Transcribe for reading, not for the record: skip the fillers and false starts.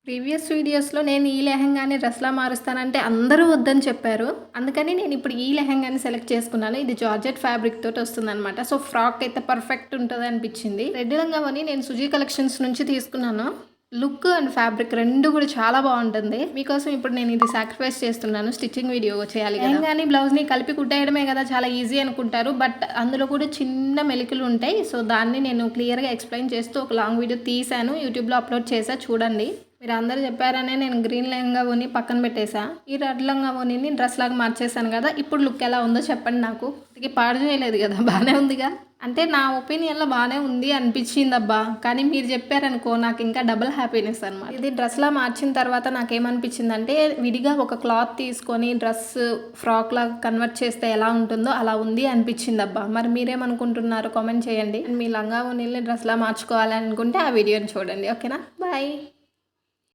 Previous వీడియోస్‌లో నేను ఈ లెహెంగాని డ్రెస్‌లా మారుస్తానంటే అందరూ వద్దని చెప్పారు. అందుకని నేనిప్పుడు ఈ లెహెంగాని సెలెక్ట్ చేసుకున్నాను. ఇది జార్జెట్ ఫ్యాబ్రిక్ తోటి వస్తుందనమాట. సో, ఫ్రాక్ అయితే పర్ఫెక్ట్ ఉంటదనిపిచ్చింది. రెడ్ లంగావోని నేను సుజీ కలెక్షన్స్ నుంచి తీసుకున్నాను. లుక్ అండ్ ఫ్యాబ్రిక్ 2 కూడా చాలా బావుంటుంది. మీకోసం ఇప్పుడు నేను ఇది సాక్రిఫైస్ చేస్తున్నాను. స్టిచ్చింగ్ వీడియో చేయాలి కదా! లెహెంగాని, బ్లౌజ్‌ని కలిపి కుట్టేయడమే కదా! చాలా ఈజీ అనుకుంటారు. బట్ అందులో కూడా చిన్న మెలికలు ఉంటాయి. సో, దాన్ని నేను క్లియర్‌గా ఎక్స్‌ప్లెయిన్ చేస్తూ ఒక లాంగ్ వీడియో తీశాను. యూట్యూబ్‌లో అప్‌లోడ్ చేశా చూడండి. మీరందరూ చెప్పారనే నేను గ్రీన్ లెహంగా పక్కన పెట్టేసా. ఈ రెడ్ లంగావోణిని డ్రెస్ లాగా మార్చేసాను కదా! ఇప్పుడు లుక్ ఎలా ఉందో చెప్పండి నాకు. ఇది పాడు చేయలేదు కదా! బానే ఉందిగా. అంటే నా ఒపీనియన్‌లో బానే ఉంది అనిపించిందబ్బా! కానీ మీరు చెప్పారనుకో నాకు ఇంకా డబుల్ హ్యాపీనెస్ అనమాట. ఇది డ్రెస్‌లా మార్చిన తర్వాత నాకేమనిపించిందంటే విడిగా ఒక క్లాత్ తీసుకొని ఫ్రాక్‌లాగా కన్వర్ట్ చేస్తే ఎలా ఉంటుందో అలా ఉంది అనిపించిందబ్బా! మరి మీరేమనుకుంటున్నారో కామెంట్ చేయండి. మీ లంగావోణిల్ని డ్రెస్‌లా మార్చుకోవాలి అనుకుంటే ఆ వీడియోని చూడండి. ఓకేనా? బాయ్.